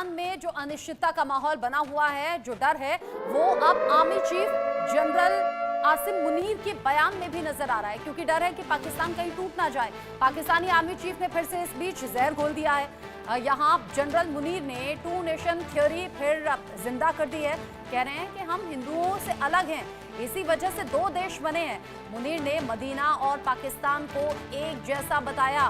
पाकिस्तान में जो अनिश्चितता का माहौल बना हुआ है, जो डर है, वो अब army chief general Asim Munir के बयान में भी नजर आ रहा है, क्योंकि डर है कि पाकिस्तान कहीं टूट ना जाए। पाकिस्तानी आर्मी चीफ ने फिर से इस बीच जहर घोल दिया है। यहाँ जनरल मुनीर ने टू नेशन थ्योरी फिर जिंदा कर दी है। कह रहे हैं कि हम हिंदुओं से अलग हैं, इसी वजह से दो देश बने हैं। मुनीर ने मदीना और पाकिस्तान को एक जैसा बताया।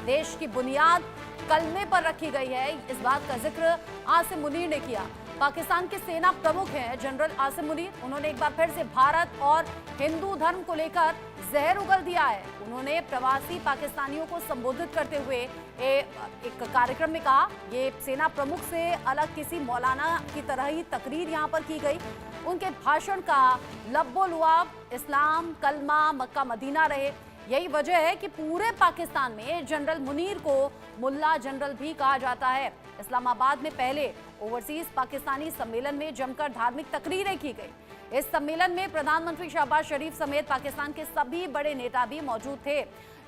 देश की बुनियाद कलमे पर रखी गई है, इस बात का जिक्र आसिम मुनीर ने किया। पाकिस्तान के सेना प्रमुख हैं जनरल आसिम मुनीर। उन्होंने एक बार फिर से भारत और हिंदू धर्म को लेकर जहर उगल दिया है। उन्होंने प्रवासी पाकिस्तानियों को संबोधित करते हुए एक कार्यक्रम में कहा, ये सेना प्रमुख से अलग किसी मौलाना की तरह ही तकरीर यहाँ पर की गई। उनके भाषण का लब्बो लुआब इस्लाम, कलमा, मक्का मदीना रहे। यही वजह है कि पूरे पाकिस्तान में जनरल मुनीर को मुल्ला जनरल भी कहा जाता है। इस्लामाबाद में पहले ओवरसीज पाकिस्तानी सम्मेलन में जमकर धार्मिक तकरीरें की गई। इस सम्मेलन में प्रधानमंत्री शहबाज शरीफ समेत पाकिस्तान के सभी बड़े नेता भी मौजूद थे।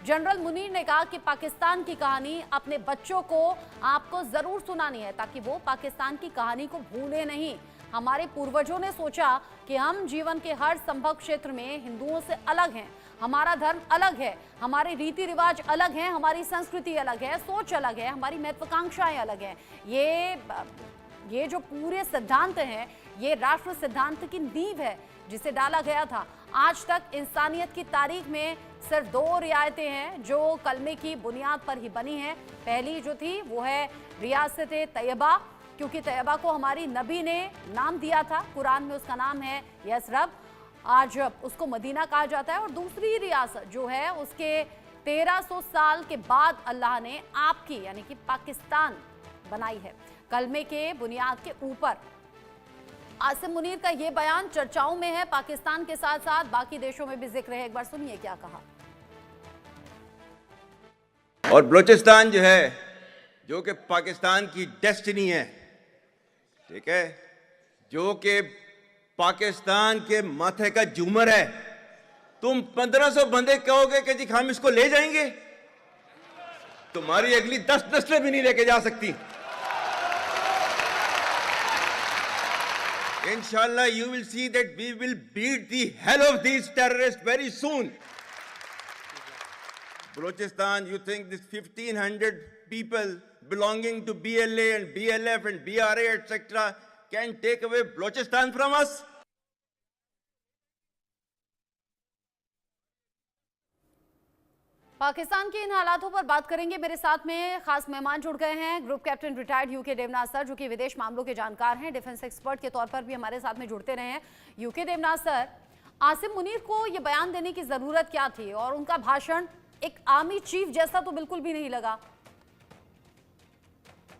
जनरल मुनीर ने कहा कि पाकिस्तान की कहानी अपने बच्चों को आपको जरूर सुनानी है, ताकि वो पाकिस्तान की कहानी को भूले नहीं। हमारे पूर्वजों ने सोचा कि हम जीवन के हर संभव क्षेत्र में हिंदुओं से अलग हैं, हमारा धर्म अलग है, हमारे रीति रिवाज अलग हैं, हमारी संस्कृति अलग है, सोच अलग है, हमारी महत्वाकांक्षाएं अलग हैं। ये जो पूरे सिद्धांत हैं, ये राष्ट्र सिद्धांत की नींव है जिसे डाला गया था। आज तक इंसानियत की तारीख में सिर्फ दो रियायतें हैं जो कलमे की बुनियाद पर ही बनी हैं। पहली जो थी वो है रियासत तैयबा, क्योंकि तैयबा को हमारी नबी ने नाम दिया था, कुरान में उसका नाम है यसरब, आज उसको मदीना कहा जाता है। और दूसरी रियासत जो है उसके 1300 साल के बाद अल्लाह ने आपकी यानी कि पाकिस्तान बनाई है, कलमे के बुनियाद के ऊपर। आसिम मुनीर का ये बयान चर्चाओं में है, पाकिस्तान के साथ साथ बाकी देशों में भी जिक्र है। एक बार सुनिए क्या कहा। और बलूचिस्तान जो है, जो कि पाकिस्तान की डेस्टिनी है, ठीक है, जो कि पाकिस्तान के माथे का झूमर है, तुम 1500 बंदे कहोगे कि जी हम इसको ले जाएंगे, तुम्हारी अगली 10 नस्लें भी नहीं लेके जा सकती। Inshallah, you will see that we will beat the hell of these terrorists very soon. Balochistan, you think this 1500 people belonging to BLA and BLF and BRA, etc., can take away Balochistan from us? Pakistan के इन हालातों पर बात करेंगे। मेरे साथ में खास मेहमान जुड़ गए हैं, group captain retired UK Devnath sir, जो कि विदेश मामलों के जानकार हैं, डिफेंस एक्सपर्ट के तौर पर भी हमारे साथ में जुड़ते रहे हैं। यूके देवनाथ सर, आसिम मुनीर को ये बयान देने की जरूरत क्या थी, और उनका भाषण एक आर्मी चीफ जैसा तो बिल्कुल भी नहीं लगा।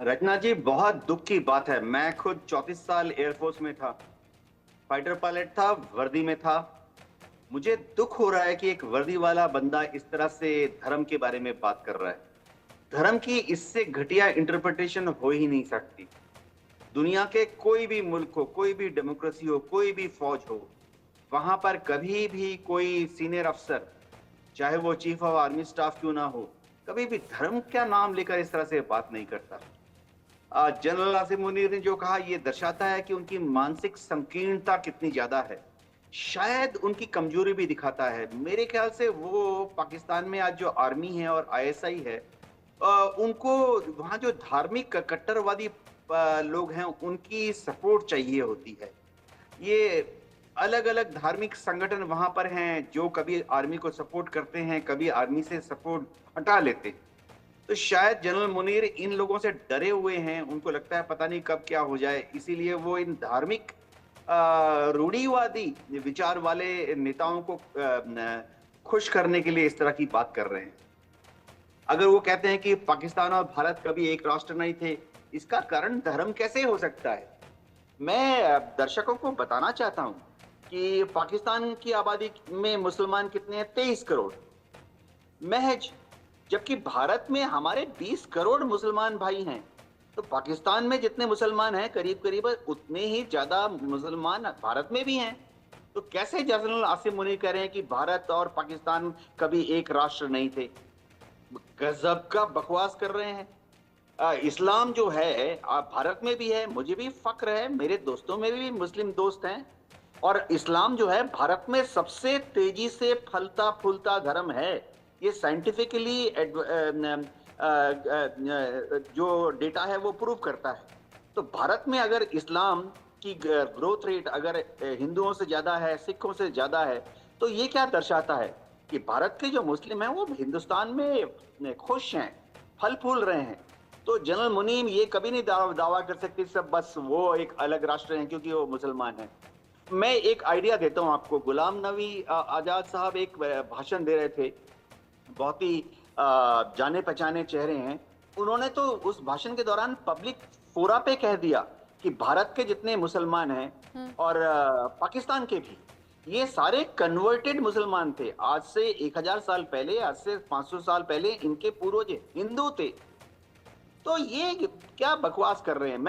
रचना जी, बहुत दुख की बात है। मैं खुद 34 साल एयरफोर्स में था, फाइटर पायलट था, वर्दी में था। मुझे दुख हो रहा है कि एक वर्दी वाला बंदा इस तरह से धर्म के बारे में बात कर रहा है। धर्म की इससे घटिया इंटरप्रिटेशन हो ही नहीं सकती। दुनिया के कोई भी मुल्क हो, कोई भी डेमोक्रेसी हो, कोई भी फौज हो, वहां पर कभी भी कोई सीनियर अफसर, चाहे वो चीफ ऑफ आर्मी स्टाफ क्यों ना हो, कभी भी धर्म का नाम लेकर इस तरह से बात नहीं करता। जनरल आसिम मुनीर ने जो कहा, यह दर्शाता है कि उनकी मानसिक संकीर्णता कितनी ज्यादा है, शायद उनकी कमजोरी भी दिखाता है। मेरे ख्याल से वो पाकिस्तान में आज जो आर्मी है और आईएसआई है, उनको वहाँ जो धार्मिक कट्टरवादी लोग हैं उनकी सपोर्ट चाहिए होती है। ये अलग अलग धार्मिक संगठन वहाँ पर हैं जो कभी आर्मी को सपोर्ट करते हैं, कभी आर्मी से सपोर्ट हटा लेते हैं। तो शायद जनरल मुनीर इन लोगों से डरे हुए हैं, उनको लगता है पता नहीं कब क्या हो जाए, इसीलिए वो इन धार्मिक रूढ़िवादी विचार वाले नेताओं को खुश करने के लिए इस तरह की बात कर रहे हैं। अगर वो कहते हैं कि पाकिस्तान और भारत कभी एक राष्ट्र नहीं थे, इसका कारण धर्म कैसे हो सकता है? मैं दर्शकों को बताना चाहता हूं कि पाकिस्तान की आबादी में मुसलमान कितने हैं? 23 करोड़ महज, जबकि भारत में हमारे 20 करोड़ मुसलमान भाई हैं। तो पाकिस्तान में जितने मुसलमान हैं, करीब करीब उतने ही ज्यादा मुसलमान भारत में भी हैं। तो कैसे जनरल आसिम मुनीर कह रहे हैं कि भारत और पाकिस्तान कभी एक राष्ट्र नहीं थे? गजब का बकवास कर रहे हैं। इस्लाम जो है भारत में भी है, मुझे भी फक्र है, मेरे दोस्तों में भी मुस्लिम दोस्त हैं। और इस्लाम जो है भारत में सबसे तेजी से फलता फूलता धर्म है। ये साइंटिफिकली जो डेटा है वो प्रूव करता है। तो भारत में अगर इस्लाम की ग्रोथ रेट अगर हिंदुओं से ज्यादा है, सिखों से ज्यादा है, तो ये क्या दर्शाता है कि भारत के जो मुस्लिम हैं वो हिंदुस्तान में खुश हैं, फल फूल रहे हैं। तो जनरल मुनीम ये कभी नहीं दावा कर सकते सब बस वो एक अलग राष्ट्र हैं क्योंकि वो मुसलमान हैं। मैं एक आइडिया देता हूं आपको। गुलाम नबी आजाद साहब एक भाषण दे रहे थे, बहुत ही जाने पहचाने चेहरे हैं। उन्होंने तो उस भाषण के दौरान पब्लिक फोरा पे कह दिया कि भारत के जितने मुसलमान हैं और पाकिस्तान के भी, ये सारे कन्वर्टेड मुसलमान थे। आज से 1000 साल पहले, आज से 500 साल पहले इनके पूर्वज हिंदू थे। तो ये क्या बकवास कर रहे हैं।